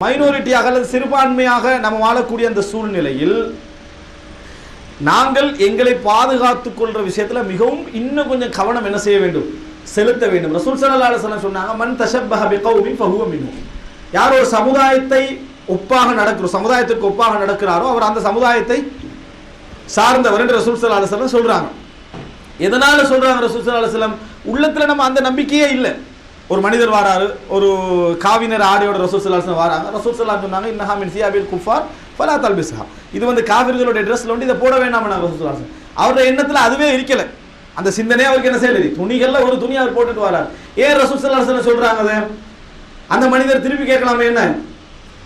மைனாரிட்டியாக அல்லது சிறுபான்மையாக நம்ம வாழக்கூடிய அந்த சூழ்நிலையில் நாங்கள் எங்களை பாதுகாத்துக் கொள்ற விஷயத்துல மிகவும் இன்னும் கொஞ்சம் கவனம் என்ன செய்ய வேண்டும், செலுத்த வேண்டும். ரசூல் ஸல்லல்லாஹு அலைஹி வஸல்லம் சொன்னாங்க, மன் தஷப்பஹ பிகௌமின் ஃபஹுவ மின்ஹும். யார் ஒரு சமுதாயத்தை சமுதாயத்துக்கு ஒப்பாக நடக்கிறாரோ அவர் அந்த சமுதாயத்தை சார்ந்தவர் என்று ரசூல் ஸல்லல்லாஹு அலைஹி வஸல்லம் சொல்றாங்க. எதனால சொல்றாங்க ரசூல் ஸல்லல்லாஹு அலைஹி வஸல்லம்? உள்ளத்துல நம்ம அந்த நம்பிக்கையே இல்லை. ஒரு மனிதர் வாராரு, ஒரு காவினர் ஆடையோட ரசூல் ஸல்லல்லாஹு அலைஹி வஸல்லம் வராங்க. ரசூல் ஸல்லல்லாஹு அலைஹி வஸல்லம் சொன்னாங்க, இன்னஹா மின் சியாபில் குஃபார் ஃபலா தல்பிஸ்ஹா. இது காஃபிர்களோட ட்ரெஸ்ல வந்து இதை போட வேண்டாம் ரசூல் ஸல்லல்லாஹு அலைஹி வஸல்லம். அவருடைய எண்ணத்துல அதுவே இருக்கல, அந்த சிந்தனையே அவருக்கு என்ன செய்யல. துணிகள்ல ஒரு துணி அவர் போட்டுட்டு வரார். ஏன் ரசூல் ஸல்லல்லாஹு அலைஹி வஸல்லம் சொல்றாங்க அதை? அந்த மனிதர் திருப்பி கேட்கலாமே, என்ன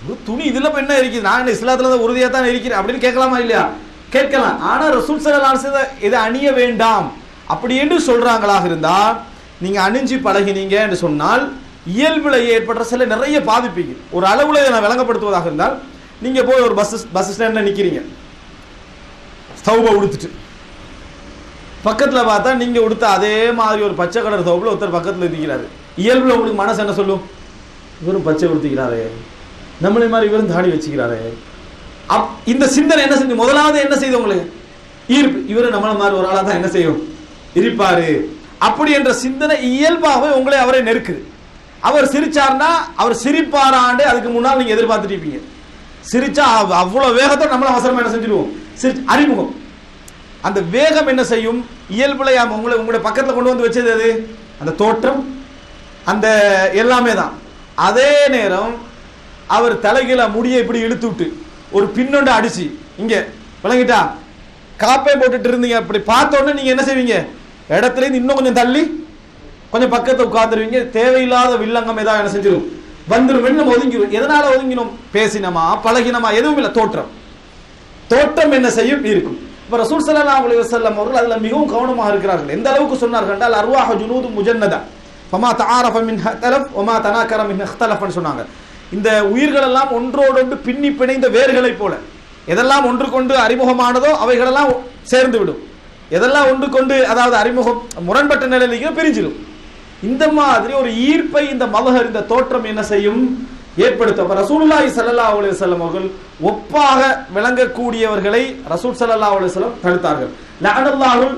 ஒரு துணி இதுல என்ன இருக்குது, நான் இஸ்லாத்துல தான் உறுதியா தான் இருக்கிறேன் அப்படின்னு கேட்கலாமா இல்லையா? கேட்கலாம். ஆனா ரசூல் ஸல்லல்லாஹு அலைஹி வஸல்லம் இதை அணிய வேண்டாம் அப்படி என்று சொல்றாங்களாக இருந்தா, நீங்க அணிஞ்சு பழகினீங்க என்று சொன்னால் இயல்புல ஏற்படுற சில நிறைய பாதிப்பீங்க. ஒரு அளவுல நான் விளங்கப்படுத்துவதாக இருந்தால், நீங்க போய் ஒரு பஸ் ஸ்டாண்ட்ல நிக்கிறீங்க, ஸ்தௌப உடுத்துட்டு பக்கத்துல பார்த்தா நீங்க உடுத்த அதே மாதிரி ஒரு பச்சை கலர் ஸ்தௌப்ல ஒருத்தர் பக்கத்துல இருக்கிறாரு. இயல்புல உங்களுக்கு மனசு என்ன சொல்லும்? இவரும் பச்சை உடுத்திக்கிறாரு, நம்மளே மாதிரி இவரும் தாடி வச்சுக்கிறாரு. இந்த சிந்தனை என்ன செஞ்சு முதலாவது என்ன செய்யுது உங்களுக்கு? ஈர்ப்பு. இவரு நம்மள மாதிரி ஒரு ஆளா தான் என்ன செய்யும், இருப்பாரு அப்படி என்ற சிந்தனை இயல்பாகவே உங்களை அவரை நெருக்குது. அவர் சிரிச்சார்னா அவர் சிரிப்பாராண்டு அதுக்கு முன்னால் நீங்க எதிர்பார்த்துட்டு இருப்பீங்க. சிரிச்சா அவ்வளவு வேகத்தோட நம்மள அவசரமா என்ன செஞ்சிருவோம், அறிமுகம். அந்த வேகம் என்ன செய்யும், இயல்புல உங்களுடைய பக்கத்துல கொண்டு வந்து வச்சது அது அந்த தோற்றம், அந்த எல்லாமே தான். அதே நேரம் அவர் தலைகீழ முடியை இப்படி இழுத்து விட்டு ஒரு பின்னொண்டு அடிச்சு இங்க விளங்கிட்டா காப்பை போட்டுட்டு இருந்தீங்க, அப்படி பார்த்த உடனே நீங்க என்ன செய்வீங்க, இடத்துல இருந்து இன்னும் கொஞ்சம் தள்ளி கொஞ்சம் பக்கத்தை உட்கார்ந்துருவீங்க. தேவையில்லாத வில்லங்கம் ஏதாவது என்ன செஞ்சிடும், வந்துடும். நம்ம ஒதுங்கிடும். எதனால ஒதுங்கினோம்? பேசினமா, பழகினமா, எதுவும் இல்லை. தோற்றம் என்ன செய்யும், இருக்கும். இப்ப ரசூல் ஸல்லல்லாஹு அலைஹி வஸல்லம் அவர்கள் அதுல மிகவும் கவனமாக இருக்கிறார்கள். எந்த அளவுக்கு சொன்னார்கள் என்றால், அர்வாஹு ஜுனூது முஜன்னதா ஃபமா தஆரஃப மின்ஹா தலஃப் வமா தனாக்கர மின்ஹா இக்தலஃப்னு சொன்னாங்க. இந்த உயிர்கள் எல்லாம் ஒன்றோடொன்று பின்னி பிணைந்த வேர்களை போல, எதெல்லாம் ஒன்று கொண்டு அறிமுகமானதோ அவைகளெல்லாம் சேர்ந்து விடும். எதெல்லாம் ஒன்று கொண்டு அதாவது அறிமுகம் முரண்பட்ட நிலையில் பிரிஞ்சிடும். இந்த மாதிரி ஒரு ஈர்ப்பை இந்த மலஹர், இந்த தோற்றம் என்ன செய்யும், ஏற்படுத்த ரசூலுல்லாஹி ஸல்லல்லாஹு அலைஹி வஸல்லம் அவர்கள் ஒப்பாக விளங்கக்கூடியவர்களை ரசூல் ஸல்லல்லாஹு அலைஹி வஸல்லம் தடுத்தார்கள். லஅனல்லாஹுல்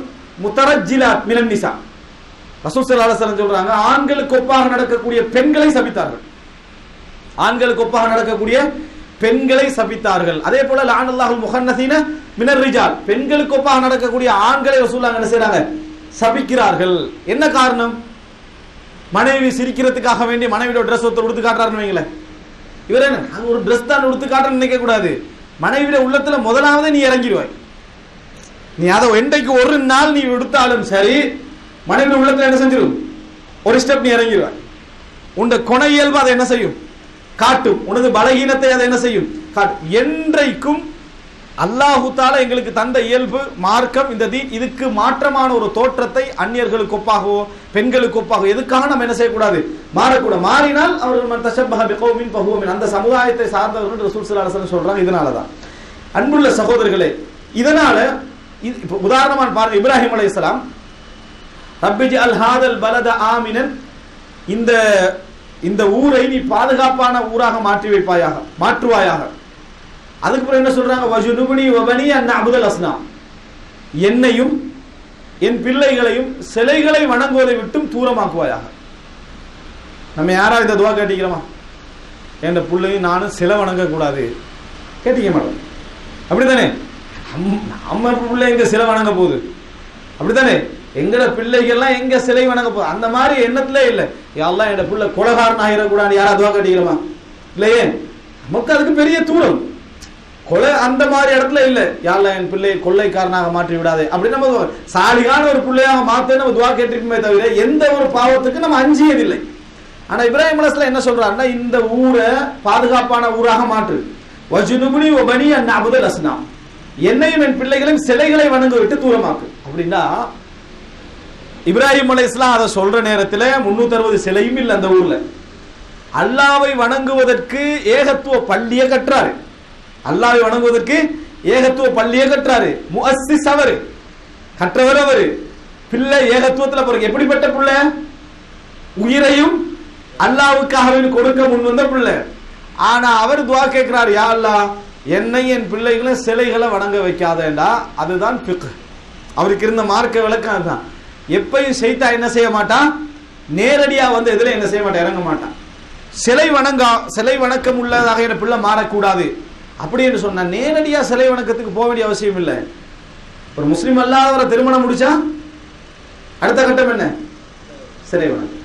முத்தரஜ்ஜிலாத் மினன் நிசா. ரசூல் ஸல்லல்லாஹு அலைஹி வஸல்லம் சொல்றாங்க, ஆண்களுக்கு ஒப்பாக நடக்கக்கூடிய பெண்களை சபித்தார்கள். ஆண்களுக்கு ஒப்பாக நடக்கக்கூடிய பெண்களை சபித்தார்கள். அதே போல லஅனல்லாஹுல் முஹன்னஸீன மினர் ரிஜால், பெண்களுக்கு ஒப்பாக நடக்கக்கூடிய ஆண்களை ரசூலுல்லாஹ் என்ன செய்றாங்க, சபிக்கிறார்கள். என்ன காரணம்? மனைவி சிரிக்கிறதுக்காக வேண்டி மனைவியோட ட்ரெஸ் ஒருத்தர் உடுத்து காட்டுறாருன்னு வைங்களேன். இவர் என்ன ஒரு ட்ரெஸ் தான் உடுத்து காட்டுறன்னு நினைக்க கூடாது. மனைவியோட உள்ளத்துல முதலாவது நீ இறங்கிடுவாய். நீ அதை என்றைக்கு ஒரு நாள் நீ உடுத்தாலும் சரி, மனைவியோட உள்ளத்துல என்ன செஞ்சிடும், ஒரு ஸ்டெப் நீ இறங்கிடுவாய். உண்ட கொண இயல்பு அதை என்ன செய்யும், காட்டும். உனது பலகீனத்தை அதை என்ன செய்யும், காட்டும். என்றைக்கும் அல்லாஹு தஆலா எங்களுக்கு தந்த இயல்பு மார்க்கம், இந்த தீன், இதுக்கு மாற்றமான ஒரு தோற்றத்தை அந்நியர்களுக்கு ஒப்பாகவோ பெண்களுக்கு ஒப்பாகவோ எதுக்காக நம்ம என்ன செய்யக்கூடாது, மாறக்கூடாது. மாறினால் அவர்கள் மன் தஷப்பஹ பிகௌமின் ஃபஹுவ மின், அந்த சமுதாயத்தை சார்ந்தவர்கள் ரசூல் ஸல்லல்லாஹு அலைஹி வஸல்லம் சொல்றாங்க. இதனாலதான் அன்புள்ள சகோதரர்களே, இதனால இப்ப உதாரணமா பாருங்க, இப்ராஹிம் அலைஹிஸ்ஸலாம் ரப்பிஜ்அல் ஹாதல் பலத ஆமினன், இந்த ஊரை நீ பாதுகாப்பான ஊராக மாற்றுவாயாக. அதுக்கு பிறகு என்ன சொல்றாங்க, வஜுனுபனி வபனி அன் நஅபுதல் அஸ்னாம், என்னையும் என் பிள்ளைகளையும் சிலைகளை வணங்குவதை விட்டும் தூரமாக்குவாயாக. நம்ம யாரா இந்த துவா கேட்டிக்கிறோமா? என் பிள்ளையும் நானும் சிலை வணங்க கூடாது கேட்டிக்க மாட்டோம், அப்படித்தானே? நம்ம பிள்ளை எங்க சிலை வணங்க போகுது, அப்படித்தானே? எங்கட பிள்ளைகள்லாம் எங்க சிலை வணங்க போகுது, அந்த மாதிரி எண்ணத்திலே இல்லை. யாரெல்லாம் என் பிள்ளை கொலைகாரன் ஆகிடக்கூடாது யாரா துவா கேட்டிக்கிறோமா? இல்லையே. நமக்கு அதுக்கு பெரிய தூரம். கொலை அந்த மாதிரி இடத்துல இல்ல, யாரெல்லாம் என் பிள்ளை கொள்ளைக்காரனாக மாற்றி விடாதே அப்படின்னு நம்ம சாலிகான ஒரு பிள்ளையாக மாத்த நம்ம துவா கேட்டிருக்குமே தவிர எந்த ஒரு பாவத்துக்கு நம்ம அஞ்சியதில்லை. ஆனா இப்ராஹிம் அலைஹிஸ்ஸலாம் என்ன சொல்றாருன்னா, இந்த ஊரை பாதுகாப்பான ஊராக மாற்று. வஜுனுபனி வபனி அன் நஅபுதல் அஸ்னாம், என்னையும் என் பிள்ளைகளையும் சிலைகளை வணங்க விட்டு தூரமாக்கு. அப்படின்னா இப்ராஹிம் அலைஹிஸ்ஸலாம் அதை சொல்ற நேரத்துல 360 சிலையும் இல்லை அந்த ஊர்ல. அல்லாஹ்வை வணங்குவதற்கு ஏகத்துவ பள்ளியை கட்டுறாரு. அல்லாஹ்வை வணங்குவதற்கு ஏகத்துவ பள்ளியை கட்டுறாரு. முஅஸ்ஸிஸ் அவரு, கற்றவர் அவரு. பிள்ளை ஏகத்துவத்துல பிறகு எப்படிப்பட்ட பிள்ளை, உயிரையும் அல்லாஹ்வுக்காக கொடுக்க முன் வந்த பிள்ளை. ஆனா அவர் துஆ கேட்கிறார், யா அல்லாஹ் என்னை என் பிள்ளைகளை சிலைகளை வணங்க வைக்காதேண்டா. அதுதான் ஃபிக்ஹ். அவருக்கு இருந்த மார்க்க விளக்கம் அதுதான். எப்பயும் ஷைத்தான் என்ன செய்ய மாட்டான், நேரடியா வந்து எதுல என்ன செய்ய மாட்டான், இறங்க மாட்டான். சிலை வணக்கம் உள்ளதாக என் பிள்ளை மாறக்கூடாது அப்படின்னு சொன்னா நேரடியா சிலை வணக்கத்துக்கு போக வேண்டிய அவசியம் இல்லை. ஒரு முஸ்லீம் அல்லாதவரை திருமணம் முடிச்சா அடுத்த கட்டம் என்ன, சிலை வணக்கம்.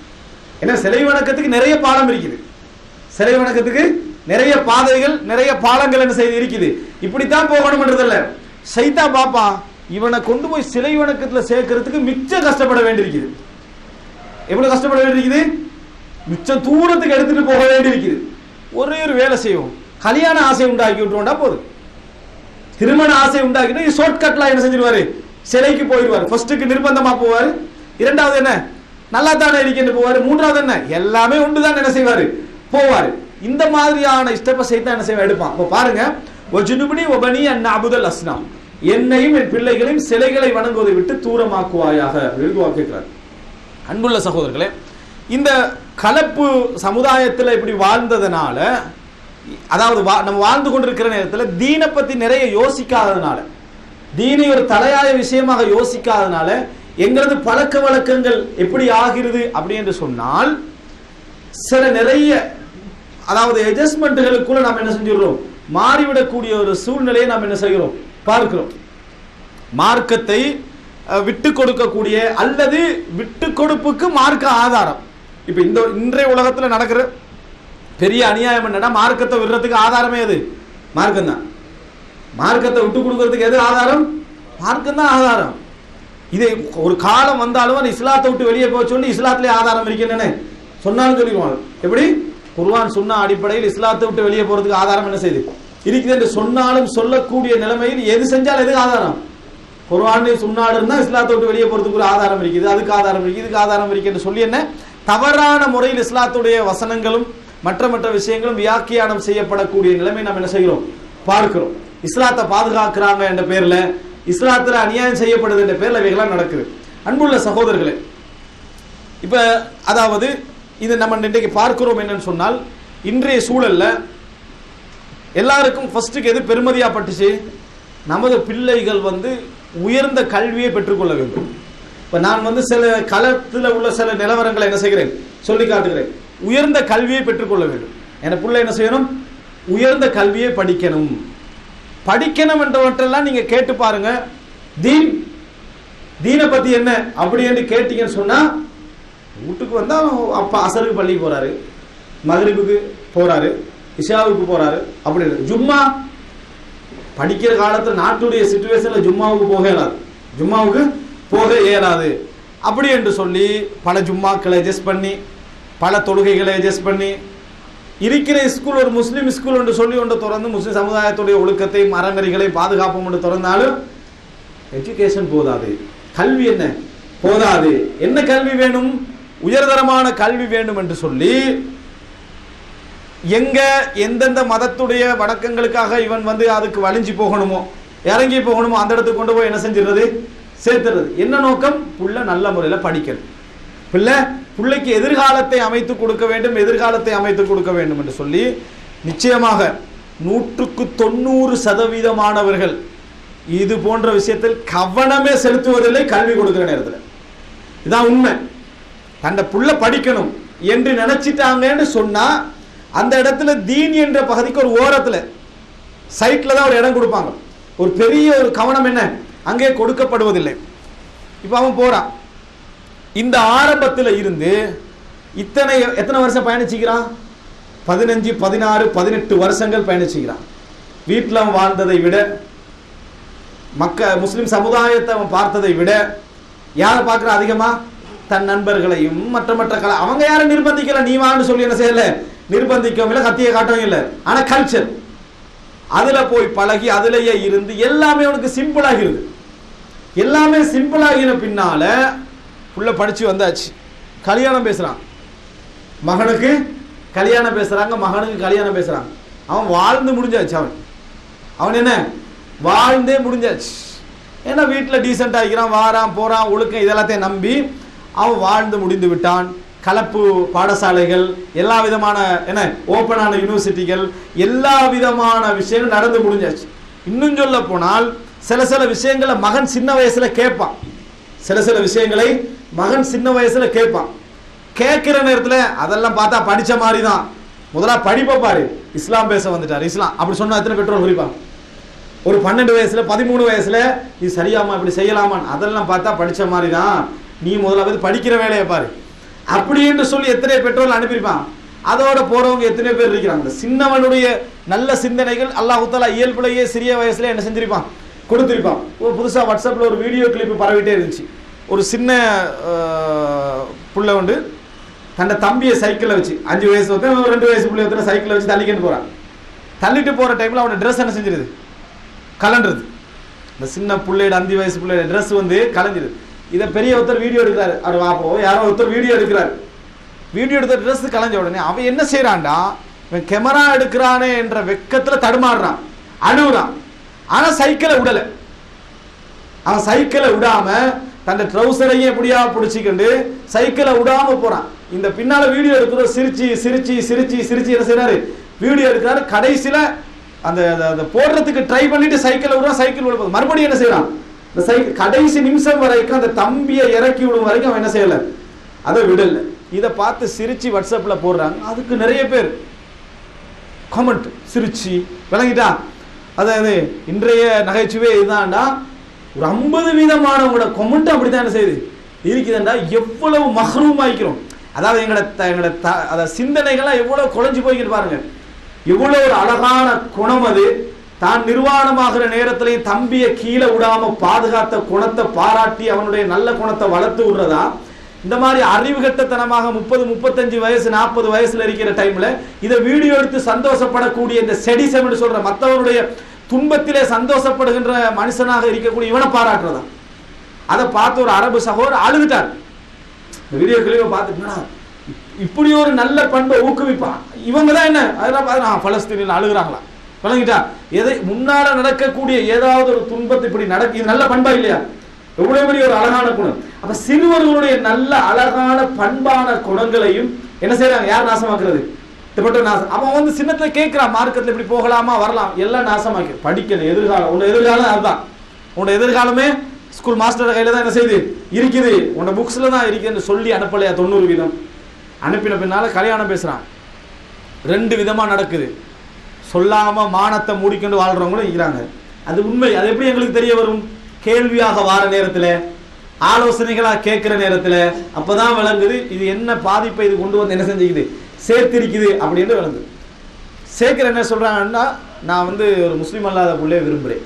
ஏன்னா சிலை வணக்கத்துக்கு நிறைய பாலம் இருக்குது, சிலை வணக்கத்துக்கு நிறைய பாதைகள் நிறைய பாலங்கள் என்ன செய்து இருக்குது. இப்படித்தான் போகணும்ன்றதில்ல. ஷைத்தான் பாப்பா இவனை கொண்டு போய் சிலை வணக்கத்துல சேர்க்கறதுக்கு மிச்சம் கஷ்டப்பட வேண்டியிருக்குது. எவ்வளவு கஷ்டப்பட வேண்டியிருக்குது, மிச்சம் தூரத்துக்கு எடுத்துட்டு போக வேண்டியிருக்குது. ஒரே ஒரு வேலை செய்வோம், கல்யாண ஆசை உண்டாக்கி விட்டுருவோம்டா போதும். திருமண ஆசை உண்டாக்கிட்டு ஷார்ட்கட்லாம் என்ன செஞ்சிருவாரு, சிலைக்கு போயிடுவார். ஃபர்ஸ்ட்டுக்கு நிர்பந்தமா போவார், இரண்டாவது என்ன நல்லா தானே இருக்கேன்னு போவார், மூன்றாவது என்ன எல்லாமே உண்டுதான் என்ன செய்வாரு போவார். இந்த மாதிரியான இஷ்டப்ப சைத்தான் என்ன செய்வா எடுப்பான். அப்ப பாருங்க, வஜ்னுபனி வபனி அன் நஅபுதல் அஸ்னாம், என்னையும் என் பிள்ளைகளையும் சிலைகளை வணங்குவதை விட்டு தூரமாக்குவாயாக கேட்கிறார். அன்புள்ள சகோதரர்களே, இந்த கலப்பு சமுதாயத்தில் இப்படி வாழ்ந்ததுனால, அதாவது நம்ம வாழ்ந்து கொண்டிருக்கிற நேரத்தில் தீனை பத்தி நிறைய யோசிக்காததுனால, தீனை ஒரு தலையாய விஷயமாக யோசிக்காததுனால எங்களது பழக்க வழக்கங்கள் எப்படி ஆகிறது அப்படி என்று சொன்னால், சில நிறைய அதாவது அட்ஜஸ்ட்மெண்ட்டுகளுக்குள்ள நாம் என்ன செஞ்சிடறோம், மாறிவிடக்கூடிய ஒரு சூழ்நிலையை நாம் என்ன செய்கிறோம் பார்க்கிறோம். மார்க்கத்தை விட்டு கொடுக்கக்கூடிய அல்லது விட்டு கொடுப்புக்கு மார்க்க ஆதாரம். இப்ப இந்த இன்றைய உலகத்தில் நடக்கிற பெரிய அநியாயம் என்னன்னா, மார்க்கத்தை விடுறதுக்கு ஆதாரமே எது, மார்க்கம் தான். மார்க்கத்தை விட்டு கொடுக்கறதுக்கு எது ஆதாரம், மார்க்கம் தான் ஆதாரம். இது ஒரு காலம் வந்தாலும் இஸ்லாத்தை விட்டு வெளியே போக சொல்லி இஸ்லாத்திலே ஆதாரம் இருக்குன்னு சொன்னாலும் சொல்லிடுவாங்க. எப்படி குர்ஆன் சுன்னா அடிப்படையில் இஸ்லாத்தை விட்டு வெளியே போறதுக்கு ஆதாரம் என்ன செய்யுது இருக்குது என்று சொன்னாலும் சொல்லக்கூடிய நிலைமையில் எது செஞ்சாலும் எதுக்கு ஆதாரம், குர்ஆன் சுன்னாடு இருந்தா இஸ்லாத்தை விட்டு வெளியே போறதுக்கு ஒரு ஆதாரம் இருக்குது, அதுக்கு ஆதாரம் இருக்குது, இதுக்கு ஆதாரம் இருக்கு என்று சொல்லி என்ன தவறான முறையில் இஸ்லாத்துடைய வசனங்களும் மற்ற மற்ற விஷயங்களும் வியாக்கியானம் செய்யப்படக்கூடிய நிலைமை நாம் என்ன செய்கிறோம் பார்க்கிறோம். இஸ்லாத்தை பாதுகாக்கிறாங்க என்ற பேர்ல, இஸ்லாத்துல அநியாயம் செய்யப்படுது என்ற பேர்ல இவைகளாம் நடக்குது. அன்புள்ள சகோதரர்களே, இப்ப அதாவது இது நம்ம இன்றைக்கு பார்க்கிறோம் என்னன்னு சொன்னால், இன்றைய சூழல்ல எல்லாருக்கும் ஃபர்ஸ்ட்டுக்கு எது பெருமதியா பட்டுச்சு, நமது பிள்ளைகள் வந்து உயர்ந்த கல்வியை பெற்றுக்கொள்ள வேண்டும். இப்ப நான் வந்து சில களத்தில் உள்ள சில நிலவரங்களை என்ன செய்கிறேன் சொல்லி காட்டுகிறேன். உயர்ந்த கல்வியை பெற்றுக்கொள்ள வேண்டும். என் பிள்ளை என்ன செய்யணும், உயர்ந்த கல்வியை படிக்கணும். படிக்கணும் என்றவற்றெல்லாம் நீங்க கேட்டு பாருங்க. தீனை பத்தி என்ன அப்படி என்று கேட்டீங்கன்னு சொன்னா, வீட்டுக்கு வந்தா அப்பா அசருக்கு பள்ளிக்கு போறாரு, மகரிபுக்கு போறாரு, இஷாவுக்கு போறாரு, அப்படி ஜும்மா படிக்கிற காலத்துல நாட்டுடைய சிச்சுவேஷன்ல ஜும்மாவுக்கு போக இயலாது, ஜும்மாவுக்கு போக இயலாது அப்படி என்று சொல்லி பல ஜும்மாக்களை அட்ஜஸ்ட் பண்ணி பல தொழுகைகளை அட்ஜஸ்ட் பண்ணி இருக்கிற ஸ்கூல் ஒரு முஸ்லீம் ஸ்கூல் என்று சொல்லி ஒன்று திறந்து முஸ்லீம் சமுதாயத்துடைய ஒழுக்கத்தை அறநெறிகளை பாதுகாப்போம் என்று திறந்தாலும் எஜுகேஷன் போதாது, கல்வி என்ன போதாது. என்ன கல்வி வேணும், உயர்தரமான கல்வி வேண்டும் என்று சொல்லி எங்க எந்தெந்த மதத்துடைய வணக்கங்களுக்காக இவன் வந்து அதுக்கு வலிஞ்சு போகணுமோ இறங்கி போகணுமோ அந்த இடத்துக்கு கொண்டு போய் என்ன செஞ்சிருது சேர்த்துறது. என்ன நோக்கம், புள்ள நல்ல முறையில் படிக்கணும், பிள்ளைக்கு எதிர்காலத்தை அமைத்து கொடுக்க வேண்டும், எதிர்காலத்தை அமைத்து கொடுக்க வேண்டும் என்று சொல்லி நிச்சயமாக 190% இது போன்ற விஷயத்தில் கவனமே செலுத்துவதில்லை கல்வி கொடுக்கிற நேரத்தில். இதான் உண்மை. அந்த புள்ள படிக்கணும் என்று நினைச்சிட்டாங்கன்னு சொன்னா அந்த இடத்துல தீன் என்ற பகுதிக்கு ஒரு ஓரத்துல சைட்ல தான் ஒரு இடம் கொடுப்பாங்க. ஒரு பெரிய ஒரு கவனம் என்ன அங்கே கொடுக்கப்படுவதில்லை. இப்ப அவன் போறான், இந்த ஆரம்பத்தில் இருந்து எத்தனை வருஷம் பயணிச்சுக்கிறான், 15, 16, 18 வருஷங்கள் பயணிச்சுக்கிறான். வீட்டில் அவன் வாழ்ந்ததை விட முஸ்லிம் சமுதாயத்தை அவன் பார்த்ததை விட யாரை பார்க்கிற அதிகமா தன் நண்பர்களையும் மற்ற அவங்க யாரும் நிர்பந்திக்கல, நீ வான்னு சொல்லி என்ன செய்யல, நிர்பந்திக்கவும் இல்லை, கத்தியை காட்டவும் இல்லை. ஆனா கல்ச்சர் அதுல போய் பழகி அதுலயே இருந்து எல்லாமே அவனுக்கு சிம்பிள் ஆகிறது. எல்லாமே சிம்பிள் ஆகின பின்னால புள்ள படிச்சு வந்தாச்சு, கல்யாணம் பேசுறான், மகனுக்கு கல்யாணம் பேசுறாங்க, மகனுக்கு கல்யாணம் பேசுறாங்க. அவன் வாழ்ந்து முடிஞ்சாச்சு, அவன் என்ன வாழ்ந்தே முடிஞ்சாச்சு. ஏன்னா வீட்டில் டீசென்ட் ஆகிக்கிறான், வாரான் போறான், ஒழுக்கம் இதெல்லாத்தையும் நம்பி அவன் வாழ்ந்து முடிந்து விட்டான். கலப்பு பாடசாலைகள், எல்லா விதமான என்ன ஓப்பனான யூனிவர்சிட்டிகள், எல்லா விதமான விஷயங்கள் நடந்து முடிஞ்சாச்சு. இன்னும் சொல்ல போனால் சில விஷயங்களை மகன் சின்ன வயசுல கேட்பான். சில விஷயங்களை மகன் சின்ன வயசுல கேட்பான். கேட்கிற நேரத்தில் அதெல்லாம் பார்த்தா படிச்ச மாதிரி தான். முதல்ல படிப்பை பாரு, இஸ்லாம் பேச வந்துட்டார், இஸ்லாம் அப்படி சொன்னா எத்தனை பெற்றோர் குறிப்பாங்க? ஒரு 12 வயசுல 13 வயசுல இது சரியாமா இப்படி செய்யலாமான்னு அதெல்லாம் பார்த்தா படிச்ச மாதிரி தான், நீ முதலாவது படிக்கிற வேலையை பாரு அப்படி என்று சொல்லி எத்தனை பெற்றோர்கள் அனுப்பியிருப்பான். அதோட போறவங்க எத்தனை பேர் இருக்கிறாங்க? சின்னவனுடைய நல்ல சிந்தனைகள் அல்லாஹ் தஆலா இயல்புலையே சிறிய வயசுல என்ன செஞ்சிருப்பான், கொடுத்திருப்பான். புதுசா வாட்ஸ்அப்ல ஒரு வீடியோ கிளிப் பரவிட்டே இருந்துச்சு. ஒரு சின்ன புள்ள உண்டு தன்னை தம்பியை சைக்கிளில் வச்சு 5 வயசு 2 வயசு பிள்ளை ஒருத்தர் சைக்கிளில் வச்சு தள்ளிக்கிட்டு போறான். தள்ளிட்டு போற டைம்ல அவனோட ட்ரெஸ் என்ன செஞ்சிருது, கலண்டுருது. இந்த சின்ன பிள்ளையோட 5 வயசு பிள்ளையோட ட்ரெஸ் வந்து கலஞ்சிருது. இதை பெரிய ஒருத்தர் வீடியோ எடுக்கிறாரு, அவர் வாப்போ யாரோ ஒருத்தர் வீடியோ எடுக்கிறார். வீடியோ எடுத்த ட்ரெஸ் கலைஞ்ச உடனே அவன் என்ன செய்யறான்டா, இவன் கேமரா எடுக்கிறானே என்ற வெக்கத்துல தடுமாறுறான், அழுகுறான். ஆனா சைக்கிளை விடல. அவன் சைக்கிளை விடாம தன் ட்ரௌசரையும் எப்படியா பிடிச்சிக்கிண்டு சைக்கிளை விடாம போறான். இந்த பின்னால வீடியோ எடுக்கிற சிரிச்சு சிரிச்சு சிரிச்சு சிரிச்சு என்ன செய்யறாரு, வீடியோ எடுக்கிறாரு. கடைசியில அந்த போடுறதுக்கு ட்ரை பண்ணிட்டு சைக்கிளை விடுறான். சைக்கிள் விட மறுபடியும் என்ன செய்யறான், இந்த சைக்கிள் கடைசி நிமிஷம் வரைக்கும் அந்த தம்பியை இறக்கி விடும் வரைக்கும் அவன் என்ன செய்யல, அதை விடல. இதை பார்த்து சிரிச்சு வாட்ஸ்அப்ல போடுறாங்க. அதுக்கு நிறைய பேர் கமெண்ட் சிரிச்சு விளங்கிட்டா. அதாவது இன்றைய நகைச்சுவை இதுதான்டா, ஒரு 50 வீதமானவங்களோட கமெண்ட் அப்படித்தான் என்ன செய்யுது இருக்குதுண்டா. எவ்வளவு மஹ்ரூம் ஆயிக்கிறோம். அதாவது எங்களோட சிந்தனைகள்லாம் எவ்வளவு குறைஞ்சு போய்கிட்டு பாருங்க. எவ்வளவு ஒரு அழகான குணம் அது. தான் நிர்வாணமாகிற நேரத்திலையும் தம்பியை கீழே விடாம பாதுகாத்த குணத்தை பாராட்டி அவனுடைய நல்ல குணத்தை வளர்த்து விடுறதா. இந்த மாதிரி அறிவுகட்டத்தனமாக 30, 35 வயசு 40 வயசுல இருக்கிற டைம்ல இதை வீடியோ எடுத்து சந்தோஷப்படக்கூடிய இந்த செடிசம் என்று சொல்ற மற்றவனுடைய துன்பத்திலே சந்தோஷப்படுகின்ற மனுஷனாக இருக்கக்கூடிய இவனை பாராட்டுறதா. அதை பார்த்து ஒரு அரபு சகோதரர் அழுதுட்டார். இந்த வீடியோ கிளிப்பை பார்த்துட்டுனா இப்படி ஒரு நல்ல பண்பை ஊக்குவிப்பான். இவங்க தான் என்ன அதெல்லாம் பார்த்து பலஸ்தீனில் அழுகுறாங்களா விளங்கிட்டா. எதை முன்னால நடக்கக்கூடிய ஏதாவது ஒரு துன்பத்தை இப்படி நடக்க, இது நல்ல பண்பா இல்லையா? எவ்வளவு பெரிய ஒரு அழகான குணம். அப்ப சிறுவர்களுடைய நல்ல அழகான பண்பான குணங்களையும் என்ன செய்யறாங்க, யார் நாசமாக்குறது, அவன் வந்து சின்னத்துல கேட்கிறான், மார்க்கத்துல இப்படி போகலாமா வரலாம், எல்லாம் நாசமாக்கி படிக்கணும். எதிர்காலம் உன்னோட எதிர்காலம் அதுதான். உன்னோட எதிர்காலமே ஸ்கூல் மாஸ்டர் கையில தான் என்ன செய்யுது இருக்குது, உன்னோட புக்ஸ்ல தான் இருக்குதுன்னு சொல்லி அனுப்பலையா 90 வீதம். அனுப்பின பின்னால கல்யாணம் பேசுறான். 2 விதமா நடக்குது. சொல்லாம மானத்தை மூடிக்கொண்டு வாழ்றவங்களும் இருக்கிறாங்க. அது உண்மை. அது எப்படி எங்களுக்கு தெரிய வரும்? கேள்வியாக வார நேரத்துல, ஆலோசனைகளா கேட்கிற நேரத்துல அப்பதான் விளங்குது இது என்ன பாதிப்பை இது கொண்டு வந்து என்ன செஞ்சுக்குது, சேர்த்திருக்குது அப்படின்னு விளங்குது. சேர்க்கிற என்ன சொல்றாங்கன்னா, நான் வந்து ஒரு முஸ்லீம் அல்லாத பிள்ளைய விரும்புகிறேன்,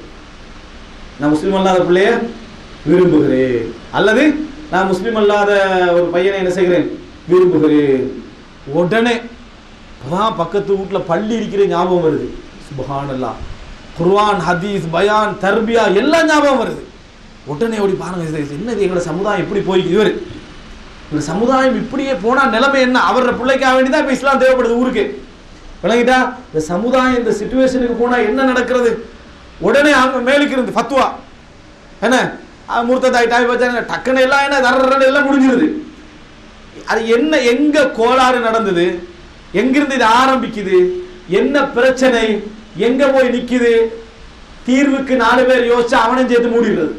நான் முஸ்லீம் அல்லாத பிள்ளைய விரும்புகிறேன், அல்லது நான் முஸ்லீம் அல்லாத ஒரு பையனை என்ன செய்கிறேன் விரும்புகிறேன். உடனே அப்பதான் பக்கத்து வீட்டுல பள்ளி இருக்கிற ஞாபகம் வருது. சுப்ஹானல்லாஹ், குர்ஆன் ஹதீஸ் பயான் தர்பியா எல்லாம் ஞாபகம் வருது. உடனே ஓடி பாருங்க, என்னது எங்களோட சமுதாயம் இப்படி போய்க்குது, இவர் இந்த சமுதாயம் இப்படியே போனா நிலைமை என்ன, அவரோட பிள்ளைக்காக வேண்டிதான் இப்ப இஸ்லாம் தேவைப்படுது ஊருக்கு விளங்கிட்டா. இந்த சமுதாயம் இந்த சிச்சுவேஷனுக்கு போனா என்ன நடக்கிறது, உடனே அவங்க மேலுக்கு இருந்து ஃபத்வா என்ன மூர்த்ததாயிட்டாய் வச்சாங்க, டக்குன்னு எல்லாம் என்ன தர்றன்னு எல்லாம் முடிஞ்சிருது. அது என்ன, எங்க கோளாறு நடந்தது, எங்கிருந்து இது ஆரம்பிக்குது, என்ன பிரச்சனை, எங்க போய் நிக்குது, தீர்வுக்கு 4 பேர் யோசிச்சு அவனையும் சேர்த்து மூடிடுறது,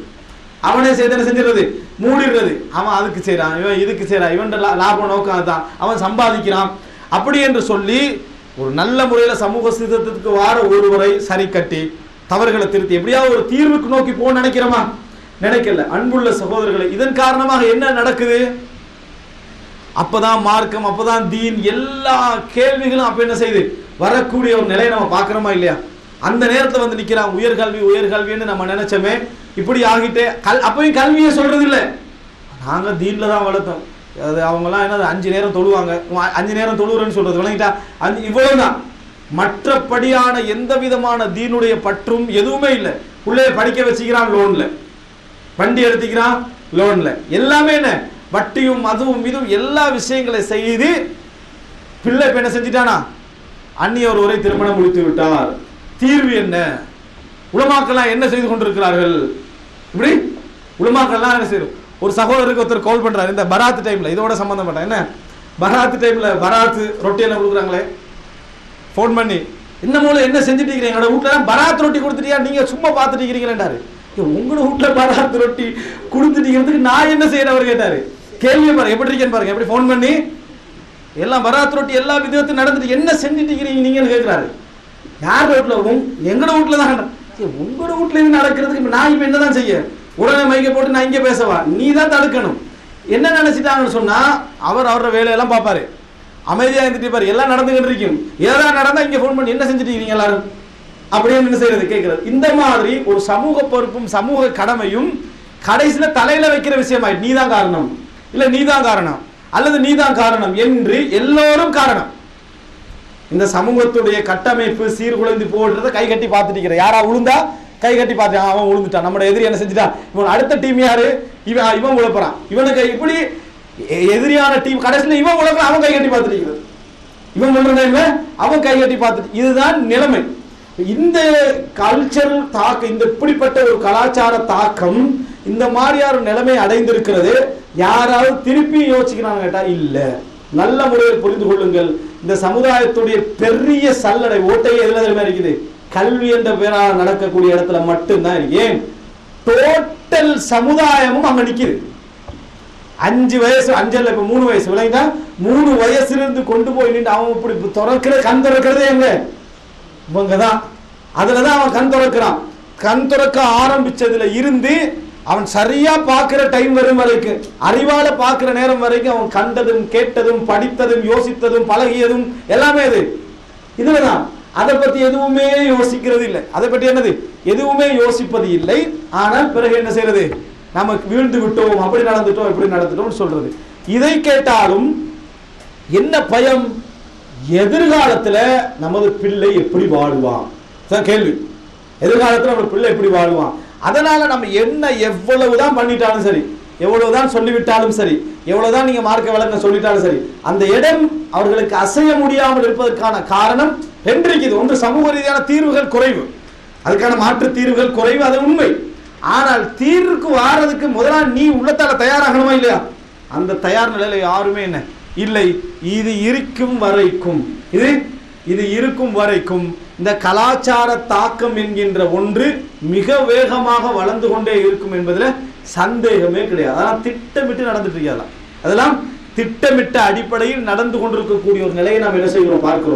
அவனே சேர்த்து என்ன செஞ்சிடறது மூடிடுறது. அவன் அதுக்கு செய்யறான், இவன் இதுக்கு செய்யறான், இவன் லாபம் நோக்கம் தான், அவன் சம்பாதிக்கிறான் அப்படி என்று சொல்லி ஒரு நல்ல முறையில சமூக சீர்திருத்தத்துக்கு வார ஒருவரை சரி கட்டி தவறுகளை திருத்தி எப்படியாவது ஒரு தீர்வுக்கு நோக்கி போக நினைக்கிறோமா, நினைக்கல. அன்புள்ள சகோதரர்களை, இதன் காரணமாக என்ன நடக்குது, அப்பதான் மார்க்கம், அப்பதான் தீன், எல்லா கேள்விகளும் அப்ப என்ன செய்யுது வரக்கூடிய ஒரு நிலையை நம்ம பார்க்கிறோமா இல்லையா? அந்த நேரத்தில் வந்து நிக்கிறான் உயர்கல்வி உயர்கல்வின்னு நம்ம நினைச்சோமே, இப்படி ஆகிட்டே அப்பயும் கல்வியை சொல்றது இல்லை, நாங்க தீன்ல தான் வளர்த்தோம். அது அவங்கலாம் என்ன 5 நேரம் தொழுவாங்க, 5 நேரம் தொழுவுறேன்னு சொல்றது விளங்கிட்டா, இவ்வளவுதான். மற்றபடியான எந்த விதமான தீனுடைய பற்றும் எதுவுமே இல்லை. பிள்ளைய படிக்க வச்சுக்கிறான் லோன்ல, வண்டி எடுத்துக்கிறான் லோன்ல, எல்லாமே என்ன வட்டியும் அதுவும் இதுவும் எல்லா விஷயங்களை செய்து பிள்ளை இப்ப என்ன செஞ்சிட்டானா, அந்நிய ஒருவரை திருமணம் முடித்து விட்டார். தீர்வு என்ன, உலமாக்கெல்லாம் என்ன செய்து கொண்டிருக்கிறார்கள், இப்படி உலமாக்கெல்லாம் என்ன செய்யும். ஒரு சகோதரருக்கு ஒருத்தர் கால் பண்றாரு இந்த பராத் டைம்ல, இதோட சம்பந்தப்பட்ட என்ன பராத்து டைம்ல பராத்து ரொட்டி எல்லாம் கொடுக்குறாங்களே, ஃபோன் பண்ணி இன்னமும் என்ன செஞ்சுட்டு இருக்கிறீங்க, என்னோட வீட்டுல பராத் ரொட்டி கொடுத்துட்டியா, நீங்க சும்மா பார்த்துட்டு இருக்கிறீங்களேன்டாரு. உங்களோட வீட்டுல பராத் ரொட்டி கொடுத்துட்டீங்கிறதுக்கு நான் என்ன செய்யறேன் அவர் கேட்டாரு. கேள்வியை பாருங்க எப்படி இருக்கேன்னு பாருங்க, எப்படி ஃபோன் பண்ணி எல்லாம் பராத் ரொட்டி எல்லா விதத்தையும் நடந்துட்டு என்ன செஞ்சுட்டு இருக்கிறீங்க நீங்கன்னு கேட்கிறாரு. யார் வீட்டுல? எங்களோட வீட்டுல தான். உங்களோட வீட்டுல இருந்து நடக்கிறதுக்கு நான் இப்ப என்னதான் செய்ய? உடனே மைக்க போட்டு நான் இங்க பேசவா? நீ தான் தடுக்கணும். என்ன நினைச்சிட்டாங்கன்னு சொன்னா அவர் அவரோட வேலையெல்லாம் பார்ப்பாரு, அமைதியா இருந்துட்டு பாரு, எல்லாம் நடந்துகிட்டு இருக்கும். ஏதாவது நடந்தா இங்க போன் பண்ணி என்ன செஞ்சுட்டு இருக்கீங்க எல்லாரும் அப்படின்னு என்ன செய்யறது கேட்கறது. இந்த மாதிரி ஒரு சமூக பொறுப்பும் சமூக கடமையும் கடைசியில தலையில வைக்கிற விஷயமாயிட்டு நீதான் காரணம், இல்ல நீதான் காரணம், அல்லது நீதான் காரணம் என்று எல்லோரும் காரணம். இந்த சமூகத்துடைய கட்டமைப்பு சீர்குலைந்து போடுறத கை கட்டி பார்த்துட்டு இருக்கிற யாரா உளுந்தா கை கட்டி பார்த்து அவன் உளுந்துட்டான், நம்மளோட எதிரி என்ன செஞ்சுட்டான், இவன் அடுத்த டீம் யாரு, இவன் உழப்புறான், இவனுக்கு இப்படி எதிரியான டீம் கடைசியில் இவன் உழப்புறான், அவன் கை கட்டி பார்த்துட்டு இருக்கிறது, இவன் பண்ற அவன் கை கட்டி பார்த்துட்டு. இதுதான் நிலைமை. இந்த கல்ச்சரல் தாக்கம், இந்த இப்படிப்பட்ட ஒரு கலாச்சார தாக்கம் இந்த மாதிரியான நிலைமை அடைந்திருக்கிறது. யாராவது திருப்பி யோசிக்கிறாங்க கேட்டா இல்ல. நல்ல முறையில் புரிந்து கொள்ளுங்கள், இந்த சமுதாயத்துடைய பெரிய சல்லடை ஓட்டையே எதுல தெரியுமா இருக்குது? கல்வி என்ற பேரால் நடக்கக்கூடிய இடத்துல மட்டும்தான். ஏன் டோட்டல் சமுதாயமும் அங்க நிக்குது. 5 வயசு 5 இல்ல, இப்ப 3 வயசு விளையா 3 வயசுல இருந்து கொண்டு போய் நின்று அவன் இப்படி திறக்கிற கண் திறக்கிறதே எங்க இவங்கதான். அதுலதான் அவன் கண் திறக்கிறான். கண் திறக்க ஆரம்பிச்சதுல இருந்து அவன் சரியா பார்க்கிற டைம் வரும் வரைக்கும், அறிவால பார்க்கிற நேரம் வரைக்கும் அவன் கண்டதும் கேட்டதும் படித்ததும் யோசித்ததும் பழகியதும் எல்லாமே இது இதுலதான். அதை பத்தி எதுவுமே யோசிக்கிறது இல்லை. அதை பற்றி என்னது எதுவுமே யோசிப்பது இல்லை. ஆனால் பிறகு என்ன செய்யறது, நமக்கு வீழ்ந்து விட்டோம், அப்படி நடந்துட்டோம், இப்படி நடந்துட்டோம் சொல்றது. இதை கேட்டாலும் என்ன பயம்? எதிர்காலத்துல நமது பிள்ளை எப்படி வாழுவான் கேள்வி. எதிர்காலத்துல நம்ம பிள்ளை எப்படி வாழுவான்? அதனால நம்ம என்ன எவ்வளவுதான் பண்ணிட்டாலும் சரி, எவ்வளவுதான் சொல்லிவிட்டாலும் சரி, எவ்வளவுதான் நீங்க மார்க்க விளக்க சொல்லிட்டாலும் சரி, அந்த இடம் அவர்களுக்கு அசைய முடியாமல் இருப்பதற்கான காரணம் 2 இருக்குது. ஒன்று சமூக ரீதியான தீர்வுகள் குறைவு, அதுக்கான மாற்று தீர்வுகள் குறைவு, அது உண்மை. ஆனால் தீர்வுக்கு வாரதுக்கு முதலாக நீ உள்ளத்தால தயாராகணுமா இல்லையா? அந்த தயார் நிலையில யாருமே என்ன இல்லை. இது இருக்கும் வரைக்கும் இது இருக்கும் வரைக்கும் இந்த கலாச்சார தாக்கம் என்கின்ற ஒன்று மிக வேகமாக வளர்ந்து கொண்டே இருக்கும் என்பதுல சந்தேகமே கிடையாது. அதெல்லாம் திட்டமிட்டு நடந்துட்டு இருக்கலாம். அதெல்லாம் திட்டமிட்ட அடிப்படையில் நடந்து கொண்டிருக்கக்கூடிய ஒரு நிலையை நாம் என்ன செய்கிறோம் பார்க்கிறோம்.